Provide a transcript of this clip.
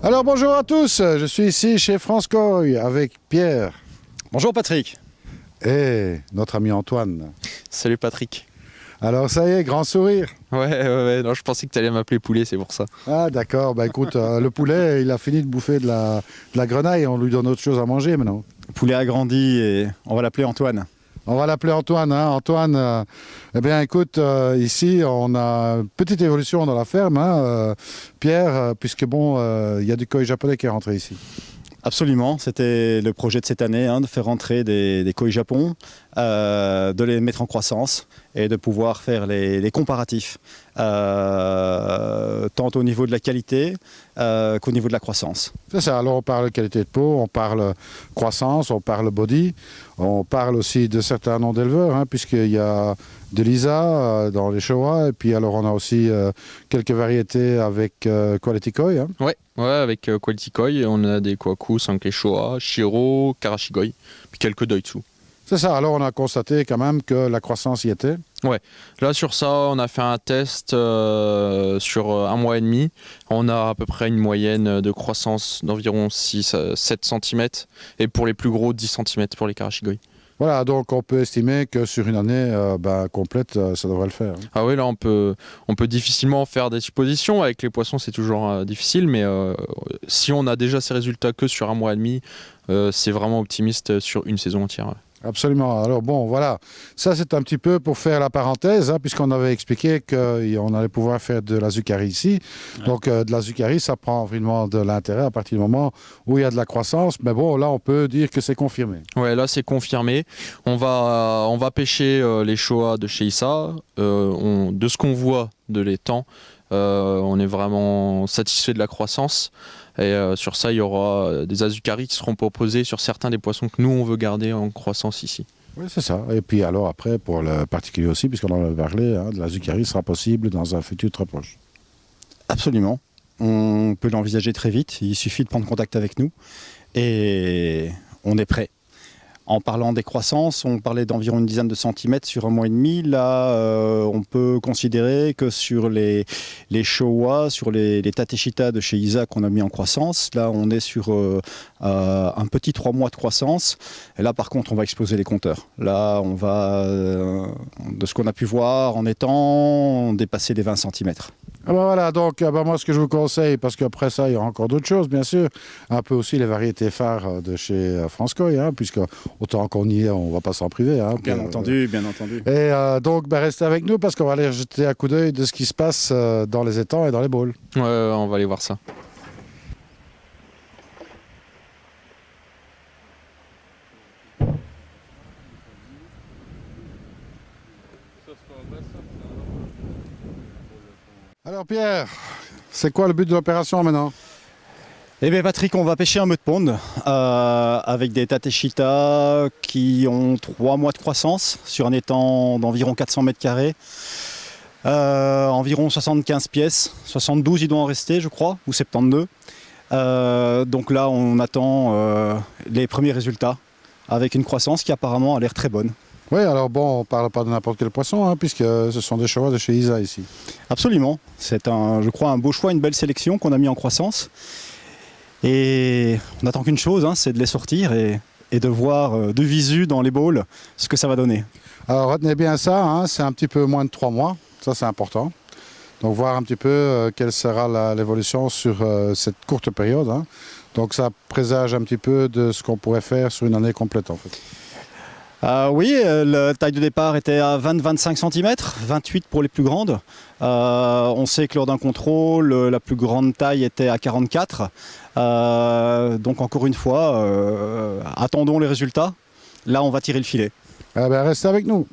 Alors bonjour à tous, je suis ici chez Franskoy avec Pierre Bonjour Patrick. et notre ami Antoine. Salut Patrick. Alors ça y est, grand sourire. Ouais, non, je pensais que tu allais m'appeler poulet, c'est pour ça. Ah d'accord, bah écoute, le poulet il a fini de bouffer de la grenaille, on lui donne autre chose à manger maintenant. Poulet a grandi et on va l'appeler Antoine. On va l'appeler Antoine. Hein. Antoine, eh bien écoute, ici on a une petite évolution dans la ferme, hein, Pierre, puisque bon, il y a du koi japonais qui est rentré ici. Absolument, c'était le projet de cette année, de faire rentrer des koi japon, de les mettre en croissance et de pouvoir faire les comparatifs, tant au niveau de la qualité qu'au niveau de la croissance. C'est ça, alors on parle qualité de peau, on parle croissance, on parle body, on parle aussi de certains noms d'éleveurs, hein, puisqu'il y a de l'ISA dans les Showa, et puis alors on a aussi quelques variétés avec Quality Koi. Hein. Ouais, avec Quality Koi, on a des Kwaku, Sankei Showa, Shiro, Karashigoi, puis quelques Doitsu. C'est ça, alors on a constaté quand même que la croissance y était. Là, sur ça, on a fait un test sur un mois et demi. On a à peu près une moyenne de croissance d'environ 6 à 7 cm, et pour les plus gros, 10 cm pour les Karashigoi. Voilà, donc on peut estimer que sur une année complète, ça devrait le faire. Hein. Ah oui, là, on peut difficilement faire des suppositions. Avec les poissons, c'est toujours difficile, mais si on a déjà ces résultats que sur un mois et demi, c'est vraiment optimiste sur une saison entière. Absolument. Alors bon, voilà, ça c'est un petit peu pour faire la parenthèse, hein, puisqu'on avait expliqué qu'on allait pouvoir faire de la zucchari ici. Ouais. Donc de la zucchari, ça prend vraiment de l'intérêt à partir du moment où il y a de la croissance. Mais bon, là, on peut dire que c'est confirmé. Ouais, là, c'est confirmé. On va pêcher les Showa de chez Issa. De ce qu'on voit de l'étang, on est vraiment satisfait de la croissance. Et sur ça, il y aura des azucaris qui seront proposés sur certains des poissons que nous, on veut garder en croissance ici. Oui, c'est ça. Et puis alors après, pour le particulier aussi, puisqu'on en a parlé, hein, de l'azucari sera possible dans un futur très proche. Absolument, on peut l'envisager très vite, il suffit de prendre contact avec nous et on est prêt. En parlant des croissances, on parlait d'environ une dizaine de centimètres sur un mois et demi. Là, on peut considérer que sur les Showa, sur les Tateshita de chez Isa qu'on a mis en croissance, là, on est sur un petit 3 mois de croissance. Et là, par contre, on va exploser les compteurs. Là, on va, de ce qu'on a pu voir en étant, dépasser les 20 centimètres. Ah ben voilà, donc moi ce que je vous conseille, parce qu'après ça il y aura encore d'autres choses bien sûr, un peu aussi les variétés phares de chez Franskoy, hein, puisque autant qu'on y est, on ne va pas s'en priver. Hein, bien entendu, bien entendu. Et donc restez avec nous parce qu'on va aller jeter un coup d'œil de ce qui se passe dans les étangs et dans les bowls. Ouais, on va aller voir ça. Alors Pierre, c'est quoi le but de l'opération maintenant? Eh bien Patrick, on va pêcher un meute pond avec des Tateshita qui ont 3 mois de croissance sur un étang d'environ 400 mètres carrés. Environ 75 pièces, 72 il doit en rester je crois, ou 72. Donc là on attend les premiers résultats avec une croissance qui apparemment a l'air très bonne. Oui, alors bon, on ne parle pas de n'importe quel poisson, hein, puisque ce sont des Showa de chez Isa ici. Absolument, c'est je crois un beau choix, une belle sélection qu'on a mis en croissance. Et on n'attend qu'une chose, hein, c'est de les sortir et de voir de visu dans les bowls ce que ça va donner. Alors retenez bien ça, hein, c'est un petit peu moins de 3 mois, ça c'est important. Donc voir un petit peu quelle sera l'évolution sur cette courte période. Hein. Donc ça présage un petit peu de ce qu'on pourrait faire sur une année complète en fait. Oui, la taille de départ était à 20-25 cm, 28 pour les plus grandes. On sait que lors d'un contrôle, la plus grande taille était à 44. Donc encore une fois, attendons les résultats. Là, on va tirer le filet. Eh bien, restez avec nous.